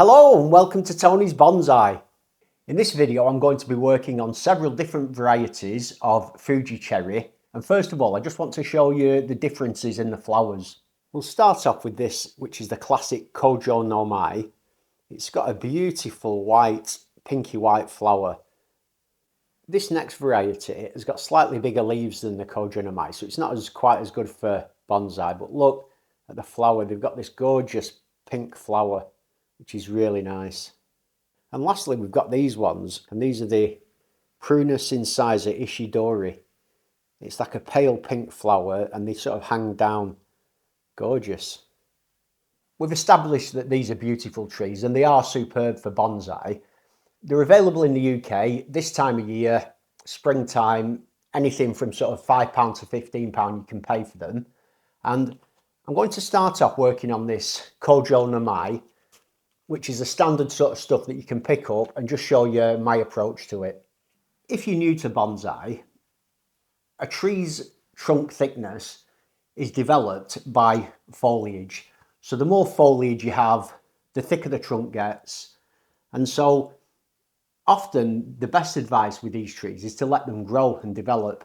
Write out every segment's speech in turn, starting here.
Hello and welcome to Tony's Bonsai. In this video I'm going to be working on several different varieties of Fuji cherry, and first of all I just want to show you the differences in the flowers. We'll start off with this, which is the classic Kojo No Mai. It's got a beautiful white, pinky white flower. This next variety has got slightly bigger leaves than the Kojo No Mai, so it's not quite as good for bonsai, but look at the flower. They've got this gorgeous pink flower, which is really nice. And lastly, we've got these ones, and these are the Paena incisor Oshidori. It's like a pale pink flower, and they sort of hang down. Gorgeous. We've established that these are beautiful trees, and they are superb for bonsai. They're available in the UK this time of year, springtime, anything from sort of £5 to £15 you can pay for them. And I'm going to start off working on this Kojo No Mai, which is a standard sort of stuff that you can pick up, and just show you my approach to it. If you're new to bonsai, a tree's trunk thickness is developed by foliage. So the more foliage you have, the thicker the trunk gets. And so often the best advice with these trees is to let them grow and develop.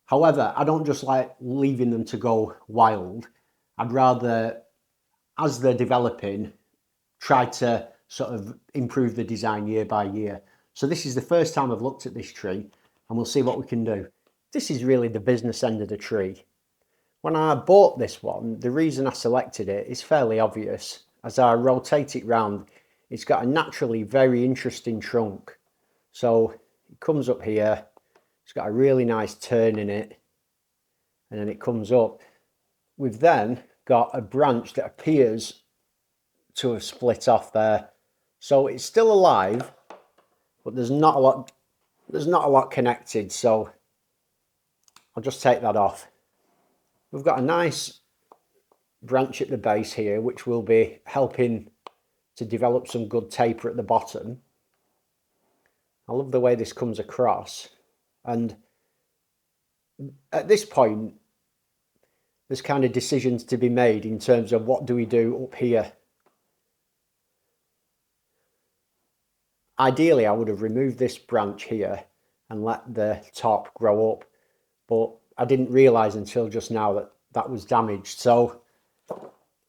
However, I don't just like leaving them to go wild. I'd rather, as they're developing, try to sort of improve the design year by year. So this is the first time I've looked at this tree, and we'll see what we can do. This is really the business end of the tree. When I bought this one, the reason I selected it is fairly obvious. As I rotate it round, it's got a naturally very interesting trunk. So it comes up here, it's got a really nice turn in it, and then it comes up. We've then got a branch that appears to have split off there, so it's still alive, but there's not a lot connected, so I'll just take that off. We've got a nice branch at the base here, which will be helping to develop some good taper at the bottom. I love the way this comes across, and at this point there's kind of decisions to be made in terms of what do we do up here. Ideally, I would have removed this branch here and let the top grow up, but I didn't realise until just now that that was damaged. So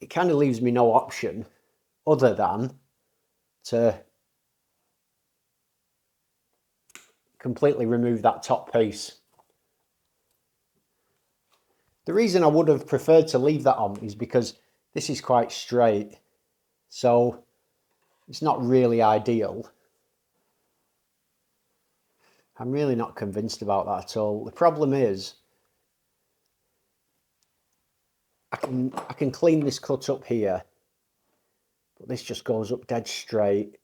it kind of leaves me no option other than to completely remove that top piece. The reason I would have preferred to leave that on is because this is quite straight, so it's not really ideal. I'm really not convinced about that at all. The problem is I can clean this cut up here, but this just goes up dead straight.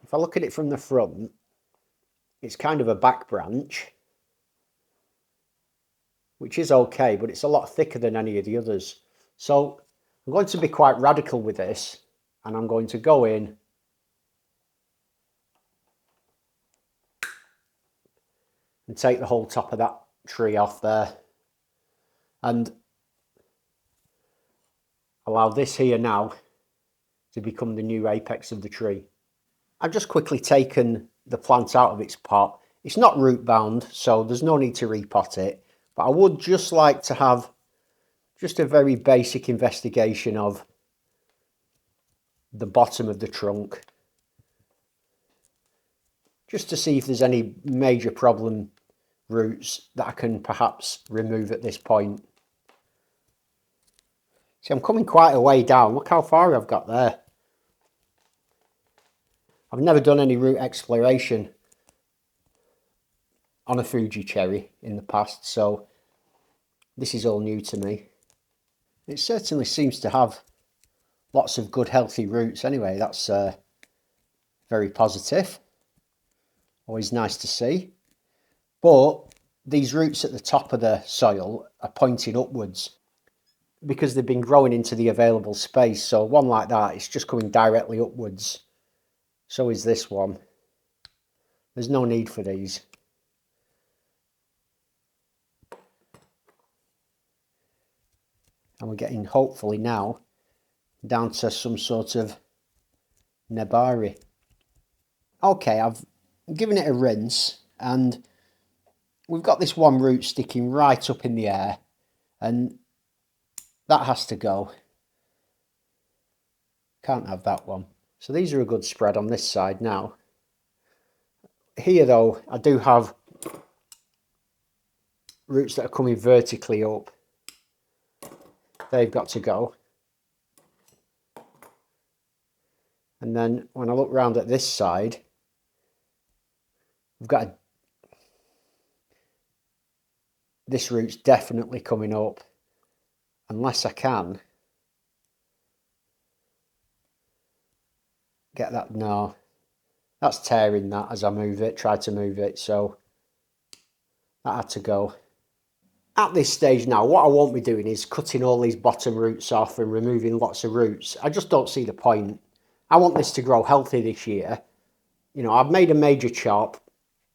If I look at it from the front, it's kind of a back branch, which is okay, but it's a lot thicker than any of the others. So I'm going to be quite radical with this, and I'm going to go in and take the whole top of that tree off there, and allow this here now to become the new apex of the tree. I've just quickly taken the plant out of its pot. It's not root bound, so there's no need to repot it, but I would just like to have just a very basic investigation of the bottom of the trunk, just to see if there's any major problem roots that I can perhaps remove at this point. See, I'm coming quite a way down. Look how far I've got there. I've never done any root exploration on a Fuji cherry in the past, so this is all new to me. It certainly seems to have lots of good healthy roots anyway. That's very positive. Always nice to see. But these roots at the top of the soil are pointing upwards because they've been growing into the available space. So one like that, it's just coming directly upwards. So is this one. There's no need for these. And we're getting, hopefully now, down to some sort of Nebari. Okay, I've given it a rinse and we've got this one root sticking right up in the air and that has to go. Can't have that one. So these are a good spread on this side now. Here though, I do have roots that are coming vertically up. They've got to go. And then when I look round at this side, we've got this root's definitely coming up, unless I can get that. No, that's tearing that as I move it, try to move it, so that had to go. At this stage now, what I won't be doing is cutting all these bottom roots off and removing lots of roots. I just don't see the point. I want this to grow healthy this year. You know, I've made a major chop.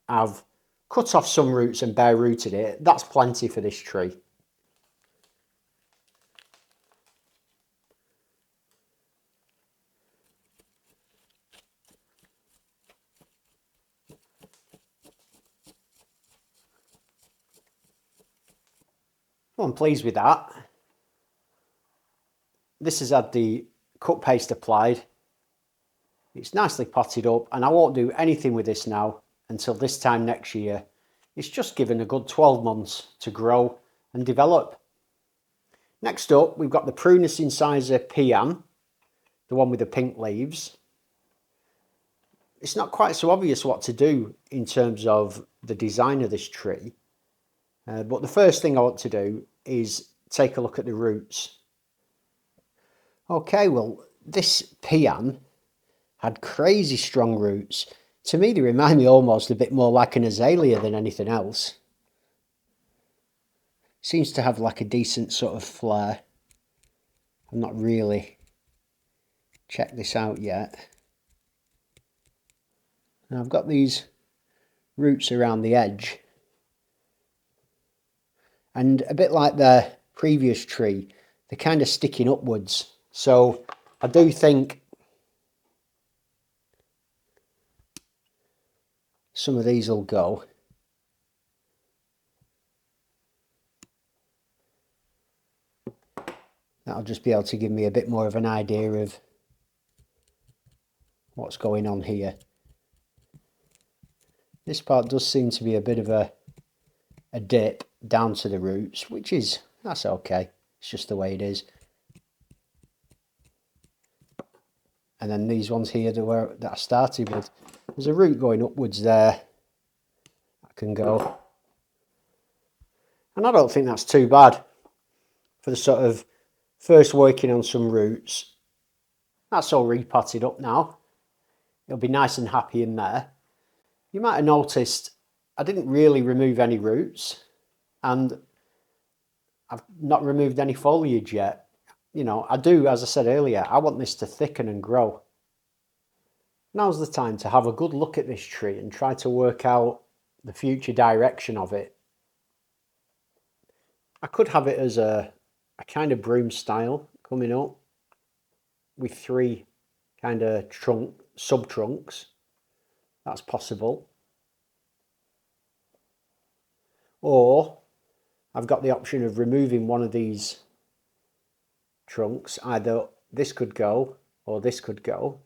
I've cut off some roots and bare rooted it. That's plenty for this tree. Well, I'm pleased with that. This has had the cut paste applied. It's nicely potted up and I won't do anything with this now until this time next year. It's just given a good 12 months to grow and develop. Next up, we've got the Prunus incisor Paena, the one with the pink leaves. It's not quite so obvious what to do in terms of the design of this tree. But the first thing I want to do is take a look at the roots. Okay, well, this Paena had crazy strong roots. To me, they remind me almost a bit more like an azalea than anything else. Seems to have like a decent sort of flare. I've not really checked this out yet. And I've got these roots around the edge. And a bit like the previous tree, they're kind of sticking upwards. So I do think some of these will go. That'll just be able to give me a bit more of an idea of what's going on here. This part does seem to be a bit of a dip down to the roots, that's okay. It's just the way it is. And then these ones here that I started with, there's a root going upwards there. I can go. And I don't think that's too bad for the sort of first working on some roots. That's all repotted up now. It'll be nice and happy in there. You might have noticed I didn't really remove any roots and I've not removed any foliage yet. You know, I do, as I said earlier, I want this to thicken and grow. Now's the time to have a good look at this tree and try to work out the future direction of it. I could have it as a kind of broom style coming up with 3 kind of sub-trunks. That's possible. Or I've got the option of removing one of these trunks. Either this could go or this could go.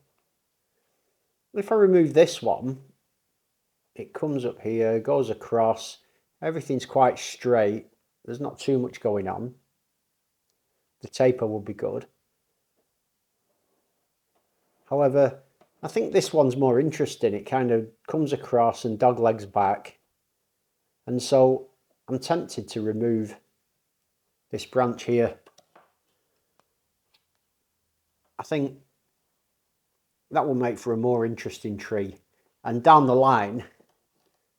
If I remove this one, it comes up here, goes across, everything's quite straight. There's not too much going on. The taper will be good. However, I think this one's more interesting. It kind of comes across and doglegs back. And so I'm tempted to remove this branch here. I think that will make for a more interesting tree. And down the line,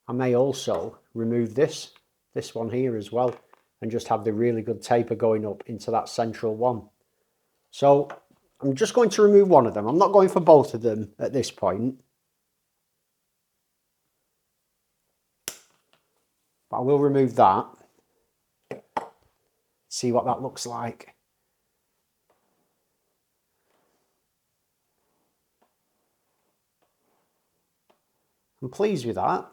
I may also remove this one here as well, and just have the really good taper going up into that central one. So I'm just going to remove one of them. I'm not going for both of them at this point. But I will remove that. See what that looks like. I'm pleased with that.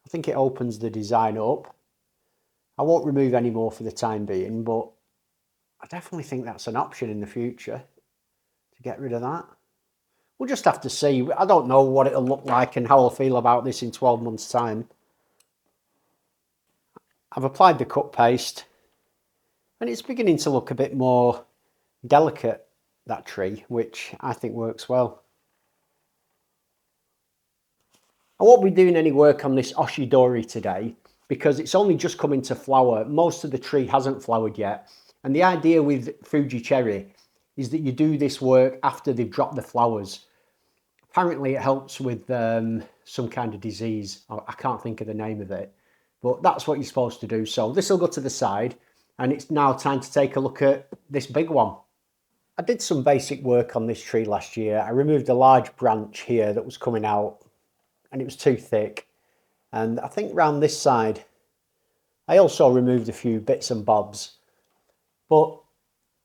I think it opens the design up. I won't remove any more for the time being, but I definitely think that's an option in the future to get rid of that. We'll just have to see. I don't know what it'll look like and how I'll feel about this in 12 months' time. I've applied the cut paste and it's beginning to look a bit more delicate, that tree, which I think works well. I won't be doing any work on this Oshidori today because it's only just come into flower. Most of the tree hasn't flowered yet. And the idea with Fuji cherry is that you do this work after they've dropped the flowers. Apparently it helps with some kind of disease. I can't think of the name of it, but that's what you're supposed to do. So this will go to the side and it's now time to take a look at this big one. I did some basic work on this tree last year. I removed a large branch here that was coming out and it was too thick. And I think round this side, I also removed a few bits and bobs. But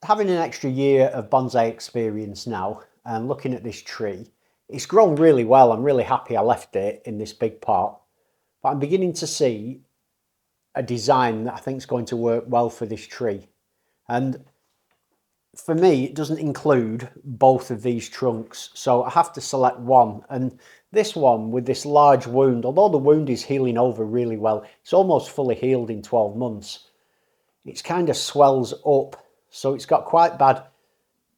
having an extra year of bonsai experience now and looking at this tree, it's grown really well. I'm really happy I left it in this big pot. But I'm beginning to see a design that I think is going to work well for this tree. And for me, it doesn't include both of these trunks. So I have to select one. And this one with this large wound, although the wound is healing over really well, it's almost fully healed in 12 months. It's kind of swells up. So it's got quite bad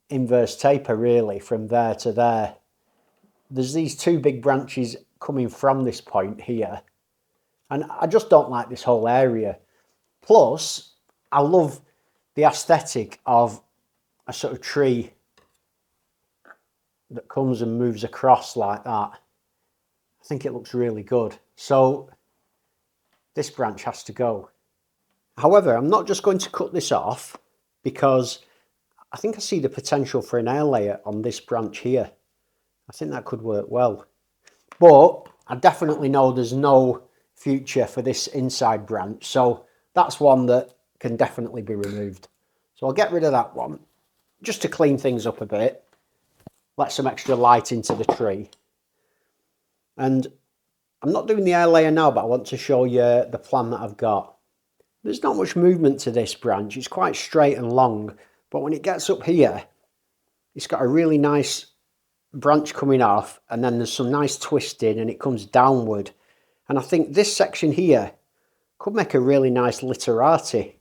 inverse taper really from there to there. There's these two big branches coming from this point here. And I just don't like this whole area. Plus, I love the aesthetic of a sort of tree that comes and moves across like that. I think it looks really good. So this branch has to go. However, I'm not just going to cut this off because I think I see the potential for an air layer on this branch here. I think that could work well. But I definitely know there's no future for this inside branch. So that's one that can definitely be removed. So I'll get rid of that one just to clean things up a bit. Let some extra light into the tree. And I'm not doing the air layer now, but I want to show you the plan that I've got. There's not much movement to this branch. It's quite straight and long. But when it gets up here, it's got a really nice branch coming off and then there's some nice twisting and it comes downward. And I think this section here could make a really nice literati.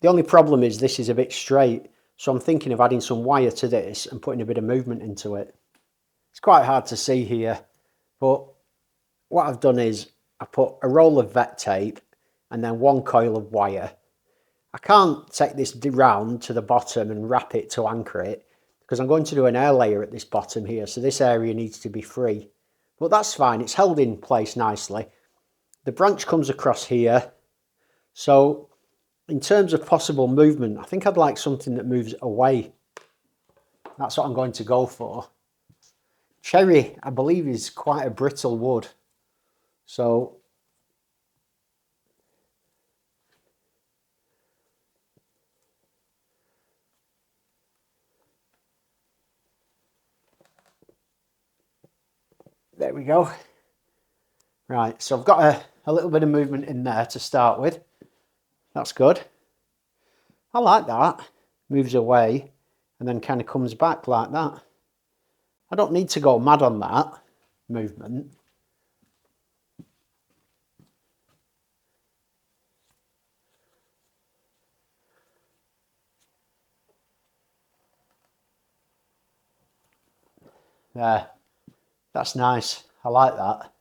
The only problem is this is a bit straight. So I'm thinking of adding some wire to this and putting a bit of movement into it. It's quite hard to see here. But what I've done is I put a roll of vet tape and then one coil of wire. I can't take this round to the bottom and wrap it to anchor it because I'm going to do an air layer at this bottom here. So this area needs to be free. But that's fine. It's held in place nicely. The branch comes across here. So in terms of possible movement, I think I'd like something that moves away. That's what I'm going to go for. Cherry, I believe, is quite a brittle wood. So there we go. Right, so I've got a little bit of movement in there to start with. That's good. I like that. Moves away and then kind of comes back like that. I don't need to go mad on that movement. There. That's nice. I like that.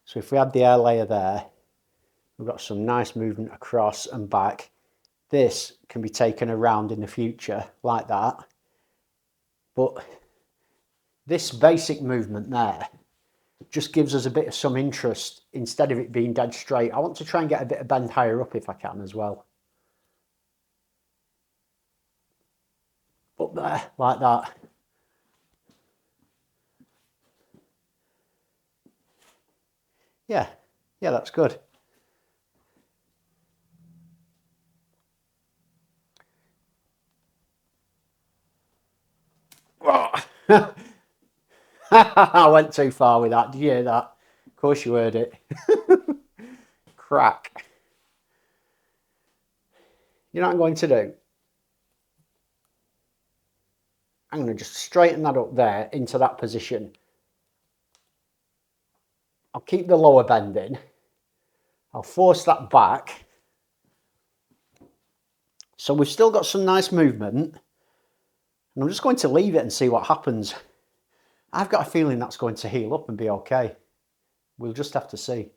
So if we add the air layer there, we've got some nice movement across and back. This can be taken around in the future like that. But this basic movement there just gives us a bit of some interest instead of it being dead straight. I want to try and get a bit of bend higher up if I can as well. Up there, like that. Yeah, that's good. I went too far with that. Did you hear that? Of course you heard it. Crack. You know what I'm going to do? I'm going to just straighten that up there into that position. I'll keep the lower bend in. I'll force that back. So we've still got some nice movement. And I'm just going to leave it and see what happens. I've got a feeling that's going to heal up and be okay. We'll just have to see.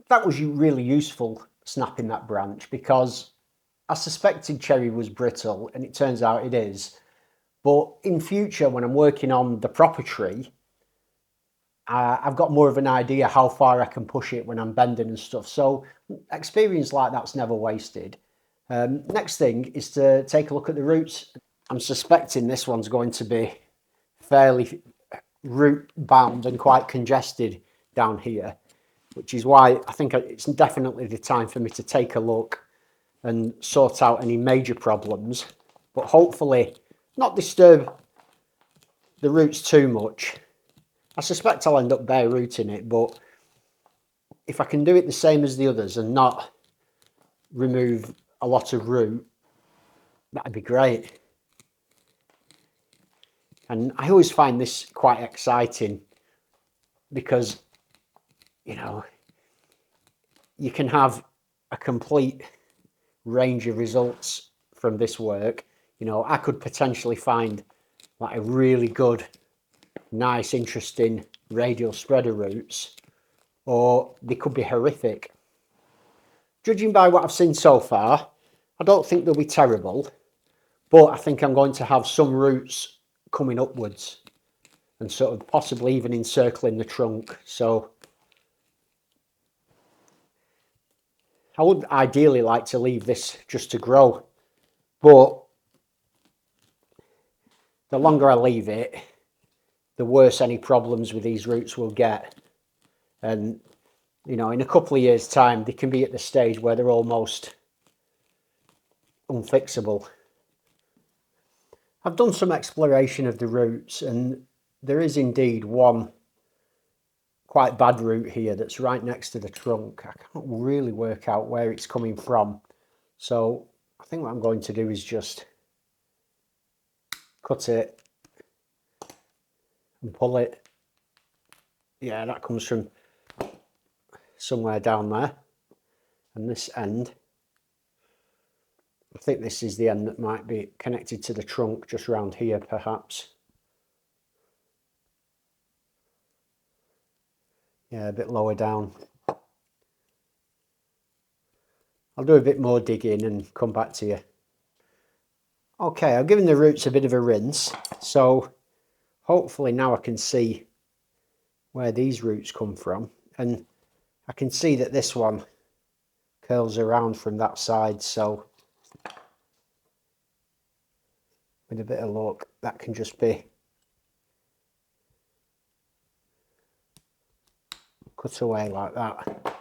That was really useful, snapping that branch, because I suspected cherry was brittle and it turns out it is. But in future, when I'm working on the proper tree, I've got more of an idea how far I can push it when I'm bending and stuff. So experience like that's never wasted. Next thing is to take a look at the roots. I'm suspecting this one's going to be fairly root bound and quite congested down here, which is why I think it's definitely the time for me to take a look and sort out any major problems, but hopefully not disturb the roots too much. I suspect I'll end up bare rooting it, but if I can do it the same as the others and not remove a lot of root, that'd be great. And I always find this quite exciting because, you know, you can have a complete range of results from this work. You know, I could potentially find like a really good, nice, interesting radial spreader roots, or they could be horrific. Judging by what I've seen so far, I don't think they'll be terrible, but I think I'm going to have some roots coming upwards and sort of possibly even encircling the trunk. So I would ideally like to leave this just to grow, but the longer I leave it, the worse any problems with these roots will get. And, you know, in a couple of years' time, they can be at the stage where they're almost unfixable. I've done some exploration of the roots, and there is indeed one quite bad root here that's right next to the trunk. I can't really work out where it's coming from. So I think what I'm going to do is just cut it and pull it. Yeah, that comes from somewhere down there. And this end, I think this is the end that might be connected to the trunk, just around here perhaps. Yeah, a bit lower down. I'll do a bit more digging and come back to you. Okay, I've given the roots a bit of a rinse, so hopefully now I can see where these roots come from, and I can see that this one curls around from that side, so with a bit of luck that can just be cut away like that.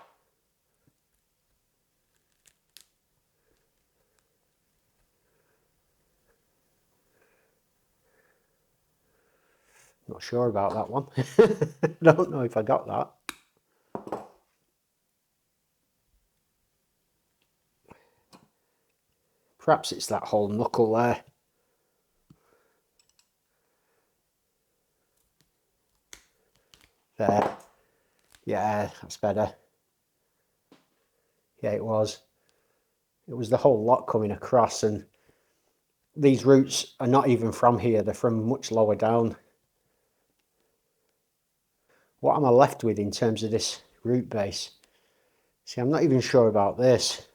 Not sure about that one. I don't know if I got that. Perhaps it's that whole knuckle there. There. Yeah, that's better. Yeah, it was. It was the whole lot coming across, and these roots are not even from here. They're from much lower down. What am I left with in terms of this root base? See, I'm not even sure about this.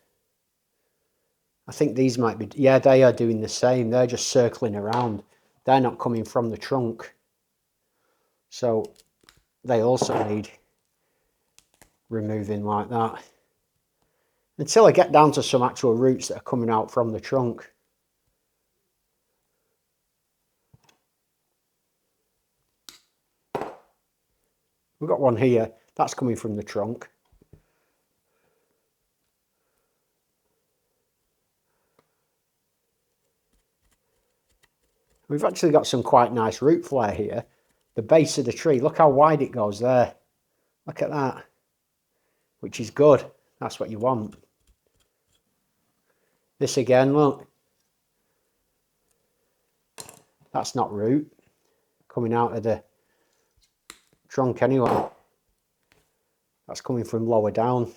I think these might be, yeah, they are doing the same. They're just circling around. They're not coming from the trunk. So they also need removing like that. Until I get down to some actual roots that are coming out from the trunk. We've got one here. That's coming from the trunk. We've actually got some quite nice root flare here. the base of the tree. Look how wide it goes there. Look at that. Which is good. That's what you want. This again, look. That's not root. Coming out of the trunk anyway. That's coming from lower down.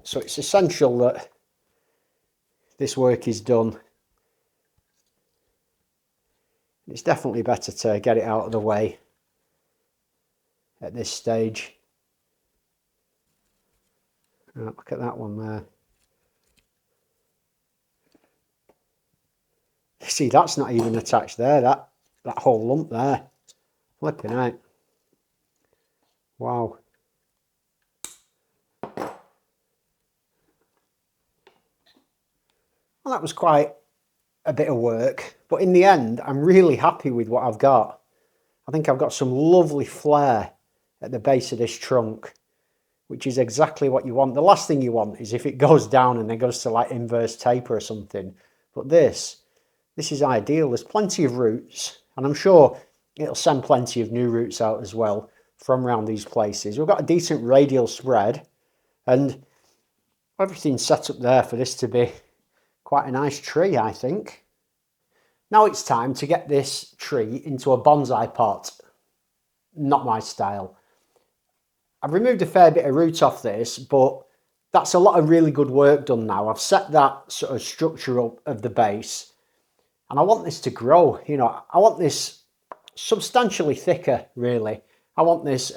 So it's essential that this work is done. It's definitely better to get it out of the way at this stage. Oh, look at that one there. See, that's not even attached there, that whole lump there. Flipping out. Wow. Well, that was quite a bit of work, but in the end, I'm really happy with what I've got. I think I've got some lovely flare at the base of this trunk, which is exactly what you want. The last thing you want is if it goes down and then goes to like inverse taper or something. But this is ideal. There's plenty of roots, and I'm sure it'll send plenty of new roots out as well from around these places. We've got a decent radial spread, and everything's set up there for this to be quite a nice tree, I think. Now it's time to get this tree into a bonsai pot. Not my style. I've removed a fair bit of root off this, but that's a lot of really good work done now. I've set that sort of structure up of the base, and I want this to grow. You know, I want this substantially thicker, really. I want this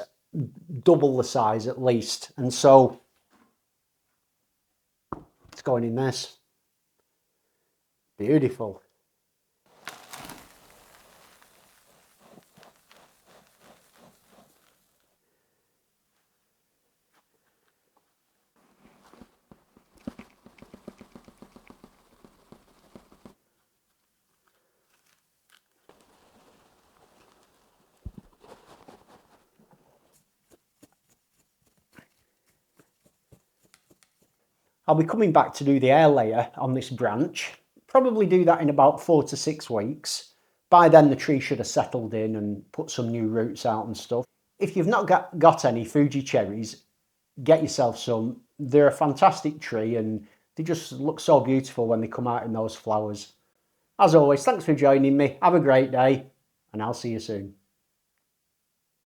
double the size at least, and so it's going in this. Beautiful. I'll be coming back to do the air layer on this branch. Probably do that in about 4 to 6 weeks. By then the tree should have settled in and put some new roots out and stuff. If you've not got any Fuji cherries, get yourself some. They're a fantastic tree and they just look so beautiful when they come out in those flowers. As always, thanks for joining me. Have a great day and I'll see you soon.